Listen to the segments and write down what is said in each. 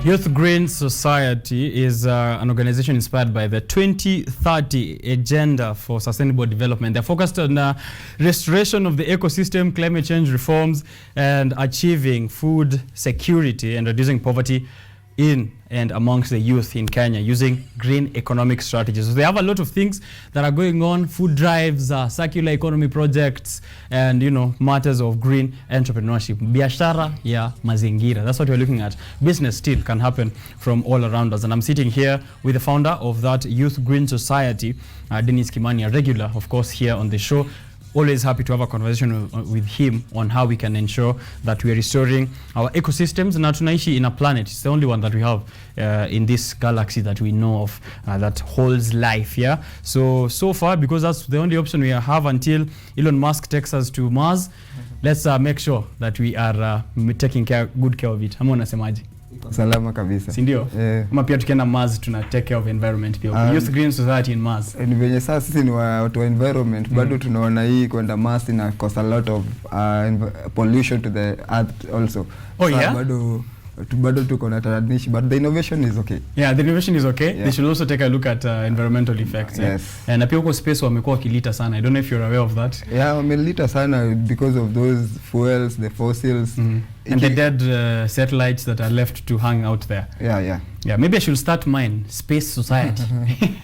Youth Green Society is an organization inspired by the 2030 Agenda for Sustainable Development. They're focused on restoration of the ecosystem, climate change reforms, and achieving food security and reducing poverty in and amongst the youth in Kenya using green economic strategies. So they have a lot of things that are going on: food drives, circular economy projects, and matters of green entrepreneurship. Biashara ya mazingira. That's what we're looking at. Business still can happen from all around us. And I'm sitting here with the founder of that Youth Green Society, Dennis Kimani, a regular, of course, here on the show. Always happy to have a conversation with him on how we can ensure that we are restoring our ecosystems. Na tunaishi in a planet, it's the only one that we have in this galaxy that we know of that holds life. Yeah. So far, because that's the only option we have until Elon Musk takes us to Mars, let's make sure that we are taking good care of it. Ama unasemaje? Salama kabisa. Si ndio? Kama pia tukienda Mars tuna take care of environment pia. Youth Green Society in Mars. Ni venye sasa sisi ni watu wa environment, bado tunaona hii kwenda Mars ina cause a lot of pollution to the earth also. Oh, yeah? Bado tuko na tadanishi, but the innovation is okay. Yeah, the innovation is okay. Yeah. They should also take a look at environmental effects. Yes. Na pia huko space wamekuwa kilita sana. I don't know if you're aware of that. Yeah, wamelita sana because of those fuels, the fossils. And the dead satellites that are left to hang out there. Yeah. Yeah, maybe I should start mine, Space Society.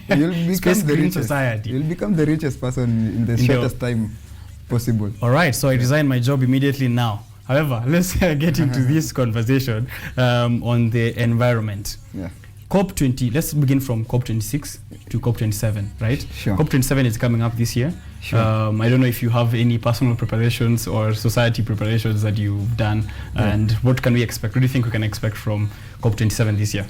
You'll become Space the Green richest. Society. You'll become the richest person in the shortest time possible. All right, so I resign my job immediately now. However, let's get into this conversation on the environment. Yeah. COP20, let's begin from COP26 to COP27, right? Sure. COP27 is coming up this year. Sure. I don't know if you have any personal preparations or society preparations that you've done, and what can we expect? What do you think we can expect from COP27 this year?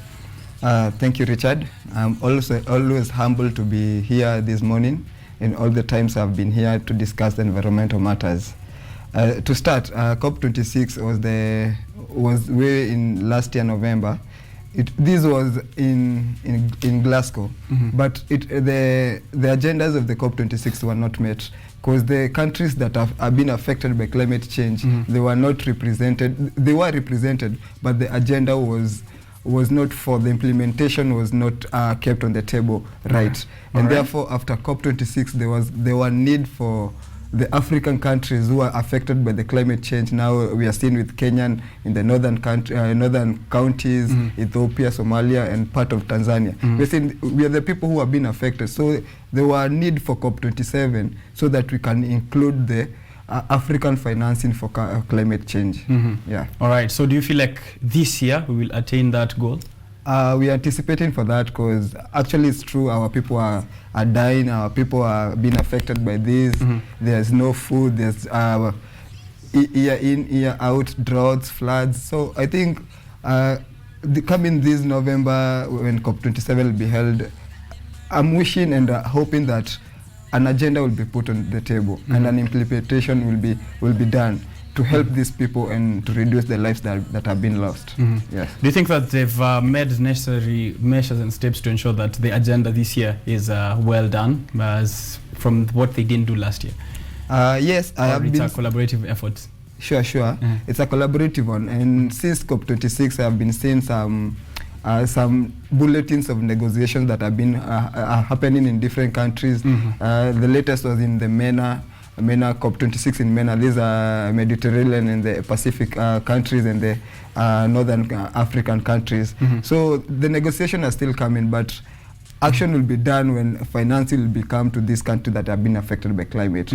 Thank you, Richard. I'm also always humbled to be here this morning and all the times I've been here to discuss the environmental matters. To start, COP26 was way in last year November. This was in Glasgow, but the agendas of the COP26 were not met because the countries that have been affected by climate change, they were not represented. They were represented, but the agenda was not for the implementation was not kept on the table, right? And therefore, after COP26, there were need for the African countries who are affected by the climate change. Now we are seeing with Kenya in the northern counties, Ethiopia, Somalia, and part of Tanzania. We are the people who have been affected. So there were need for COP27 so that we can include the African financing for climate change. Yeah. All right. So do you feel like this year we will attain that goal? We are anticipating for that because actually it's true, our people are dying, our people are being affected by this. There's no food, there's year in, year out, droughts, floods. So I think coming this November when COP27 will be held, I'm wishing and hoping that an agenda will be put on the table and an implementation will be done to help these people and to reduce the lives that have been lost. Yes. Do you think that they've made necessary measures and steps to ensure that the agenda this year is well done as from what they didn't do last year? Yes, it's a collaborative effort. Sure. It's a collaborative one, and since COP26 I have been seeing some bulletins of negotiations that have been happening in different countries. The latest was in the MENA COP26 in MENA. These are Mediterranean and the Pacific countries and the Northern African countries. So the negotiations are still coming, but action will be done when financing will come to these countries that have been affected by climate.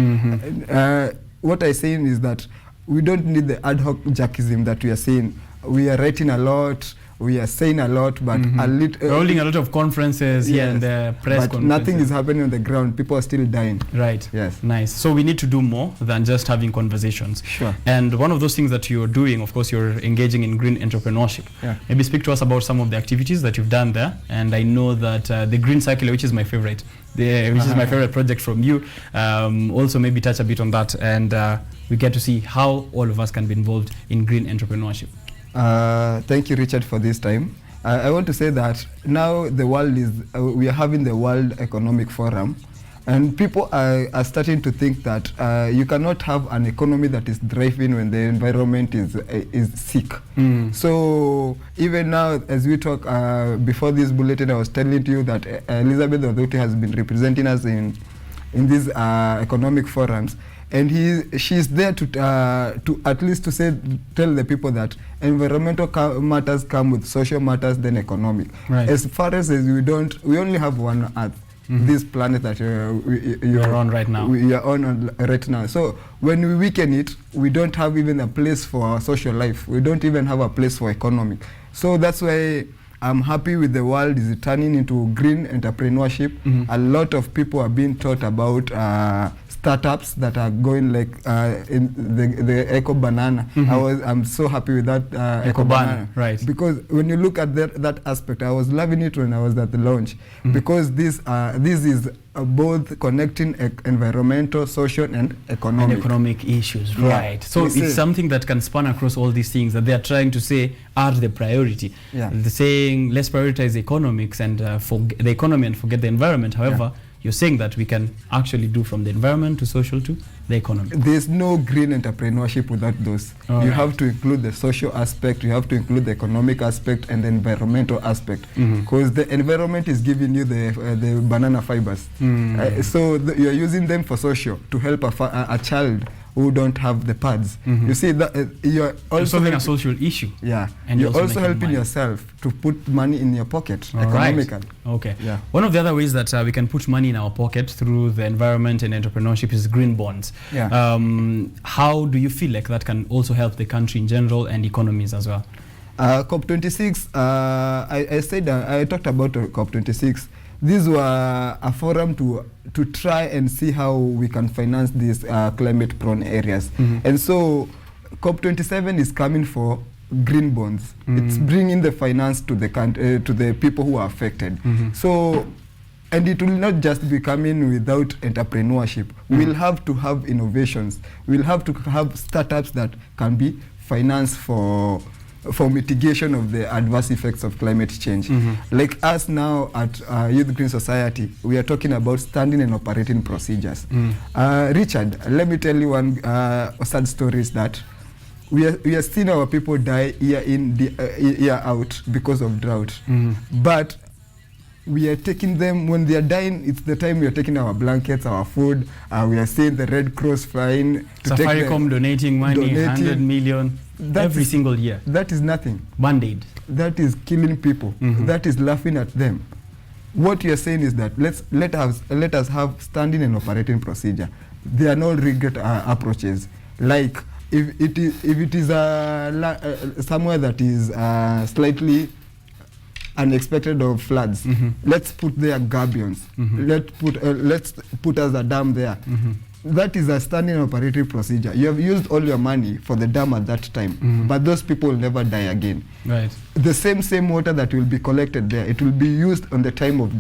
What I'm saying is that we don't need the ad hoc jackism that we are seeing. We are writing a lot, we are saying a lot, but we're holding a lot of conferences here and there, press but nothing is happening on the ground. People are still dying. Right. Yes. Nice. So we need to do more than just having conversations. Sure. And one of those things that you're doing, of course, you're engaging in green entrepreneurship. Yeah. Maybe speak to us about some of the activities that you've done there. And I know that the Green Circular, which is my favorite, which is my favorite project from you, also maybe touch a bit on that, and we get to see how all of us can be involved in green entrepreneurship. Thank you, Richard, for this time. I want to say that now the world is, we are having the World Economic Forum, And people are starting to think that you cannot have an economy that is thriving when the environment is sick. So even now, as we talk, before this bulletin, I was telling you that Elizabeth Oduti has been representing us in these economic forums, and she's there to at least to tell the people that environmental matters come with social matters, then economic. Right. As far as we only have one Earth. This planet that you're on right now. We are on right now. So when we weaken it, we don't have even a place for our social life. We don't even have a place for economic. So that's why I'm happy with the world is turning into green entrepreneurship. A lot of people are being taught about startups that are going like in the eco banana. I'm so happy with that eco banana, right? Because when you look at that aspect, I was loving it when I was at the launch, because this is both connecting environmental, social, and economic issues, right? So it's something that can span across all these things that they are trying to say are the priority. They're saying let's prioritize economics and the economy and forget the environment. However, you're saying that we can actually do from the environment to social to the economy. There's no green entrepreneurship without those. You have to include the social aspect, you have to include the economic aspect, and the environmental aspect. Because the environment is giving you the banana fibers. So you're using them for social, to help a child who don't have the pads. You see that you're also solving a social issue. And you're also helping yourself to put money in your pocket economically. Okay. One of the other ways that we can put money in our pocket through the environment and entrepreneurship is green bonds. How do you feel like that can also help the country in general and economies as well? COP26, I talked about COP26. These were a forum to try and see how we can finance these climate-prone areas. And so COP27 is coming for green bonds. It's bringing the finance to the people who are affected. So, and it will not just be coming without entrepreneurship. We'll have to have innovations. We'll have to have startups that can be financed for mitigation of the adverse effects of climate change. Like us now at Youth Green Society, we are talking about standing and operating procedures. Richard, let me tell you one sad story is that we are seeing our people die year in, year out because of drought. But we are taking them, when they are dying, it's the time we are taking our blankets, our food. We are seeing the Red Cross flying to Safaricom donating money, 100 million every single year. That is nothing. Band-aid. That is killing people. That is laughing at them. What you are saying is that let us have standing and operating procedure. There are no regret approaches. Like if it is somewhere that is slightly unexpected of floods, let's put there gabions. Let's put as a dam there. That is a standing operating procedure. You have used all your money for the dam at that time, but those people will never die again. Right. The same water that will be collected there, it will be used on the time of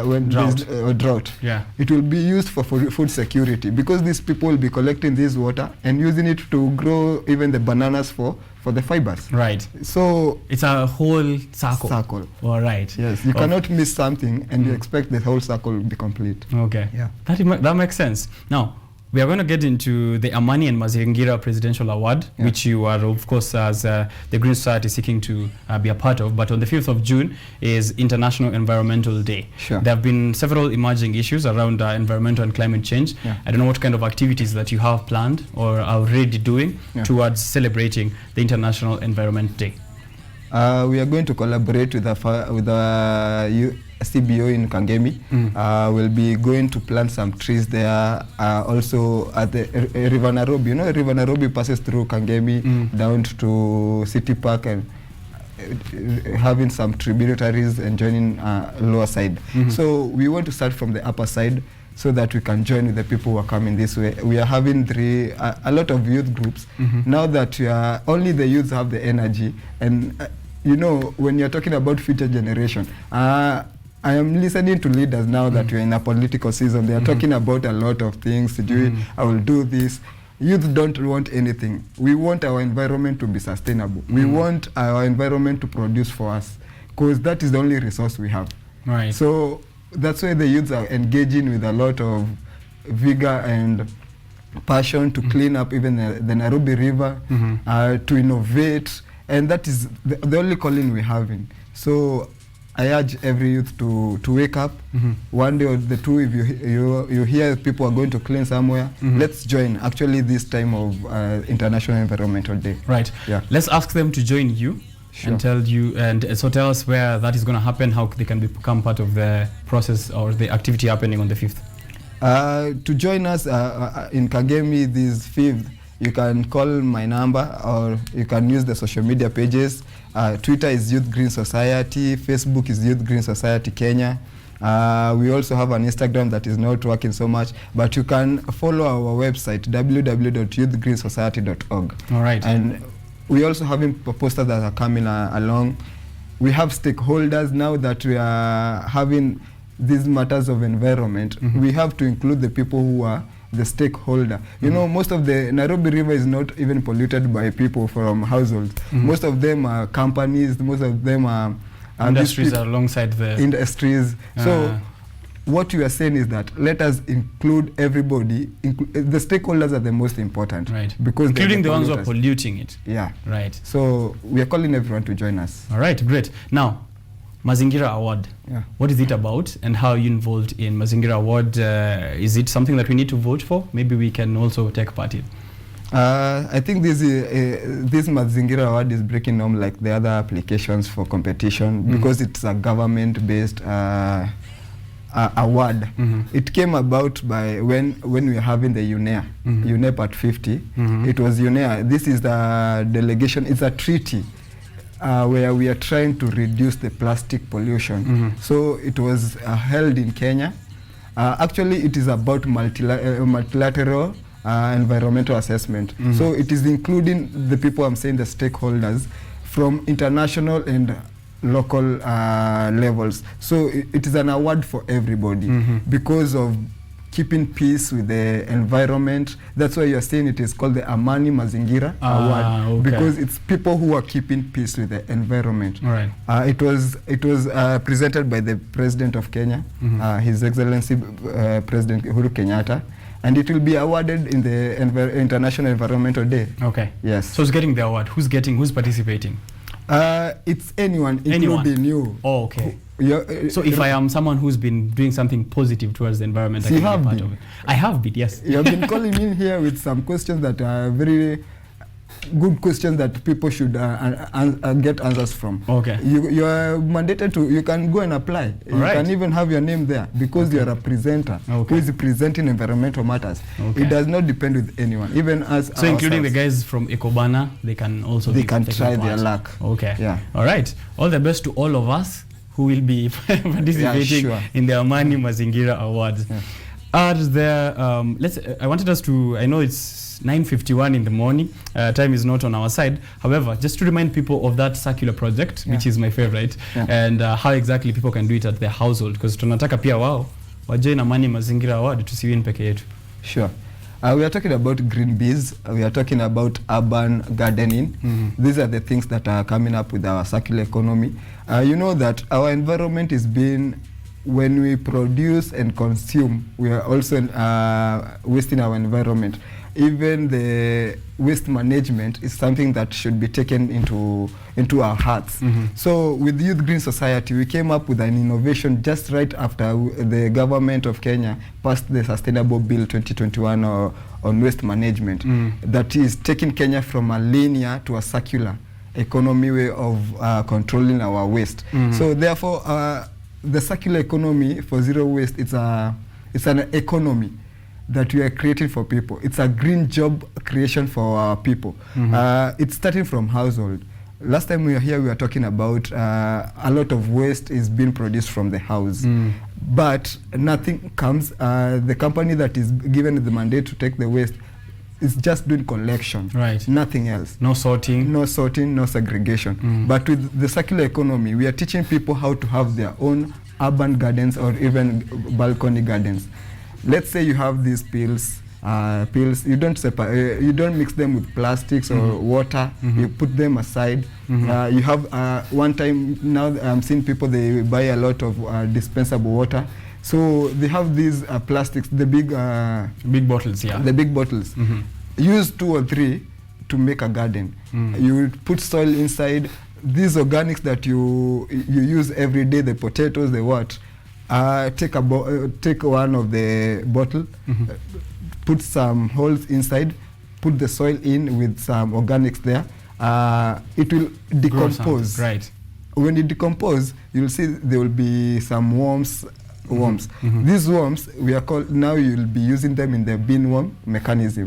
when drought. Drought. It will be used for food security, because these people will be collecting this water and using it to grow even the bananas for the fibers. Right. So it's a whole circle. All right. Yes. You cannot miss something and you expect the whole circle will be complete. Okay. That makes sense. Now, we are going to get into the Amani and Mazingira Presidential Award, which you are, of course, as the Green Society seeking to be a part of. But on the 5th of June is International Environmental Day. There have been several emerging issues around environmental and climate change. I don't know what kind of activities that you have planned or are already doing towards celebrating the International Environment Day. We are going to collaborate with the CBO in Kangemi. We'll be going to plant some trees there. Also at the River Nairobi. You know, River Nairobi passes through Kangemi down to City Park, and having some tributaries and joining lower side. So we want to start from the upper side so that we can join with the people who are coming this way. We are having a lot of youth groups. Now that only the youths have the energy, and you know, when you're talking about future generation, I am listening to leaders now that we're in a political season. They are talking about a lot of things. I will do this. Youth don't want anything. We want our environment to be sustainable. We want our environment to produce for us, because that is the only resource we have. Right. So that's why the youths are engaging with a lot of vigor and passion to clean up even the Nairobi River, to innovate, and that is the only calling we're having. So I urge every youth to wake up. One day or the two, if you hear people are going to clean somewhere, let's join. Actually, this time of International Environmental Day. Right. Yeah. Let's ask them to join you. Sure. And tell you, and so tell us where that is going to happen, how they can become part of the process or the activity happening on the 5th. To join us in Kagemi this 5th, you can call my number or you can use the social media pages. Twitter is Youth Green Society, Facebook is Youth Green Society Kenya. We also have an Instagram that is not working so much, but you can follow our website www.youthgreensociety.org. All right. And we also have posters that are coming along. We have stakeholders now that we are having these matters of environment. We have to include the people who are the stakeholder. You know, most of the Nairobi River is not even polluted by people from households. Most of them are companies, most of them are industries alongside the industries. So what you are saying is that let us include everybody. The stakeholders are the most important, right? Because including the ones who are polluting it. Yeah. Right. So we are calling everyone to join us. All right, great. Now, Mazingira Award. Yeah. What is it about, and how are you involved in Mazingira Award? Is it something that we need to vote for? Maybe we can also take part in. I think this Mazingira Award is breaking norm like the other applications for competition because it's a government-based award. It came about by when we were having the UNEA, UNEP at 50. It was UNEA. This is the delegation. It's a treaty where we are trying to reduce the plastic pollution. So it was held in Kenya. Actually, it is about multilateral environmental assessment. So it is including the people, I'm saying the stakeholders, from international and local levels. So it is an award for everybody because of keeping peace with the environment. That's why you're saying it is called the Amani Mazingira Award, because it's people who are keeping peace with the environment. All right. It was presented by the President of Kenya, His Excellency President Uhuru Kenyatta, and it will be awarded in the International Environmental Day. Okay. Yes. So who's getting the award? Who's participating? It's anyone, including you. Oh, okay. So if I am someone who's been doing something positive towards the environment, I can be part of it. I have been, yes. You have been calling in here with some questions that are very good questions that people should get answers from. Okay. You are mandated to, you can go and apply. You can even have your name there because you are a presenter who is presenting environmental matters. It does not depend with anyone, even us. So including the guys from Ecobana, they can also try their luck. Okay. Yeah. All right. All the best to all of us who will be participating in the Amani Mazingira Awards. Are there, I wanted us to, I know it's 9:51 in the morning, time is not on our side. However, just to remind people of that circular project, which is my favorite, and how exactly people can do it at their household, because tunataka pia wao wajoin Amani Mazingira Award tusiwin peke yetu. Sure. We are talking about green bees. We are talking about urban gardening. These are the things that are coming up with our circular economy. You know that our environment is being, when we produce and consume, we are also wasting our environment. Even the waste management is something that should be taken into our hearts. So with Youth Green Society, we came up with an innovation just right after the government of Kenya passed the Sustainable Bill 2021 on waste management, that is taking Kenya from a linear to a circular economy way of controlling our waste. So therefore, the circular economy for zero waste, it's an economy that we are creating for people. It's a green job creation for our people. It's starting from household. Last time we were here, we were talking about a lot of waste is being produced from the house. But nothing comes, the company that is given the mandate to take the waste is just doing collection. Right. Nothing else. No sorting. No sorting, no segregation. But with the circular economy, we are teaching people how to have their own urban gardens or even balcony gardens. Let's say you have these pills pills. You don't separate. You don't mix them with plastics or water. You put them aside. You have one time now I'm seeing people, they buy a lot of dispensable water. So they have these plastics, the big bottles, the big bottles. Use 2 or 3 to make a garden. You put soil inside. These organics that you use every day, the potatoes, the what, take one of the bottle, put some holes inside, put the soil in with some organics there. It will decompose. Right. When it decompose, you'll see there will be some worms. These worms, we are called, now you'll be using them in the bin worm mechanism,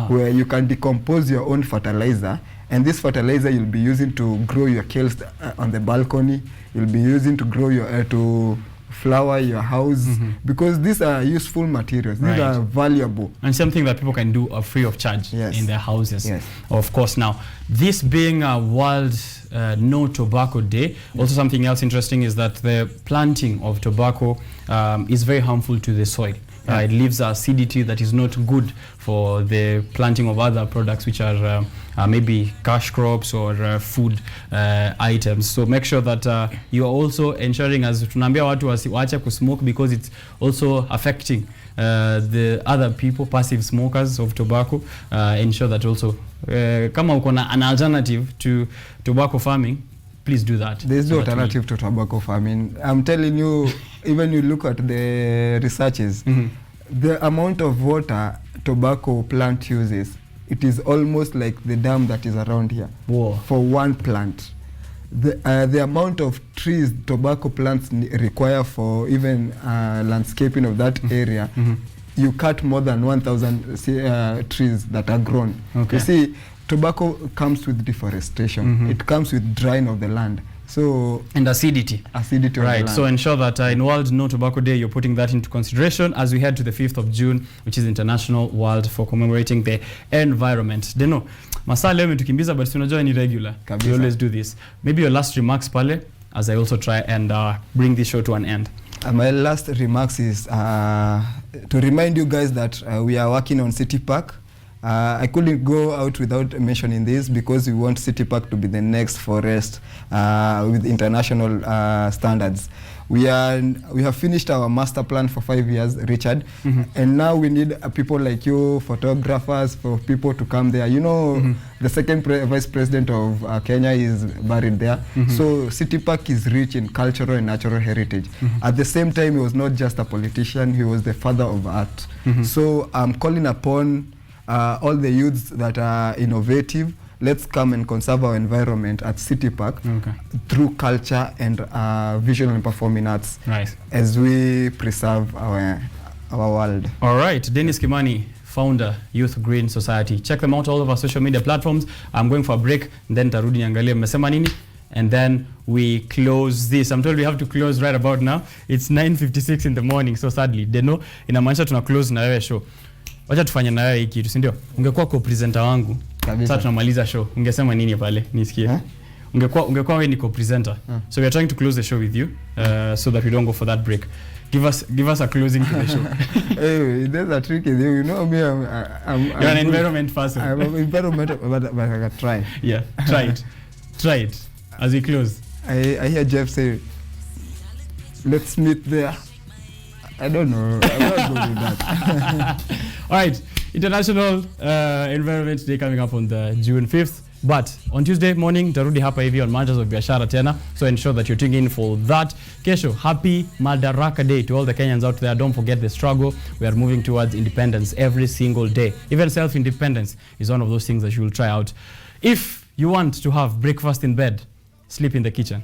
where you can decompose your own fertilizer, and this fertilizer you'll be using to grow your kales on the balcony. You'll be using to grow your to flower your house, because these are useful materials. These are valuable, and something that people can do free of charge in their houses. Of course. Now, this being a World No Tobacco Day, also something else interesting is that the planting of tobacco is very harmful to the soil. It leaves acidity that is not good for the planting of other products, which are maybe cash crops or food items. So make sure that you are also ensuring, as tunaambia watu waache kusmoke, because it's also affecting the other people, passive smokers of tobacco. Ensure that also kama uko na an alternative to tobacco farming, please do that. There's no alternative to tobacco farming. I'm telling you, even you look at the researches, the amount of water tobacco plant uses, it is almost like the dam that is around here. For one plant. The amount of trees tobacco plants require for even landscaping of that area, you cut more than 1,000 trees that are grown. You see, tobacco comes with deforestation. It comes with drying of the land. So, and acidity. Acidity of the land. So ensure that in World No Tobacco Day, you're putting that into consideration as we head to the 5th of June, which is International World for commemorating the environment. Deno, masaa leo umetukimbiza, but tunajua ni regular. We always do this. Maybe your last remarks pale, as I also try and bring this show to an end. My last remarks is to remind you guys that we are working on City Park. I couldn't go out without mentioning this, because we want City Park to be the next forest with international standards. We have finished our master plan for 5 years, Richard, and now we need people like you, photographers, for people to come there. You know, the second vice president of Kenya is buried there. So City Park is rich in cultural and natural heritage. At the same time, he was not just a politician, he was the father of art. So I'm calling upon all the youths that are innovative. Let's come and conserve our environment at City Park through culture and visual and performing arts, as we preserve our world. All right, Dennis Kimani, founder, Youth Green Society. Check them out all over social media platforms. I'm going for a break, and then tarudi niangalie mmesema nini, and then we close this. I'm told we have to close right about now. It's 9:56 in the morning, so sadly, Deno, inamaanisha tuna close na wewe show. Wacha tufanye na wewe hiki kitu, si ndio? Ungekuwa co-presenter wangu. Sasa tunamaliza show. Ungesema nini pale? Nisikie. Ungekuwa wewe ni co-presenter. So we are trying to close the show with you so that we don't go for that break. Give us a closing to the show. Hey, there's a trick. You know me, I'm you're an environment person. I'm an environment, but I can try. Yeah, try it as we close. I hear Jeff say, let's meet there. I don't know. I'm not good with that. All right, International Environment Day coming up on the June 5th. But on Tuesday morning, tarudi hapa hivi on Manjas of Biashara tena. So ensure that you're tuning in for that. Kesho, happy Madaraka Day to all the Kenyans out there. Don't forget the struggle. We are moving towards independence every single day. Even self-independence is one of those things that you will try out. If you want to have breakfast in bed, sleep in the kitchen.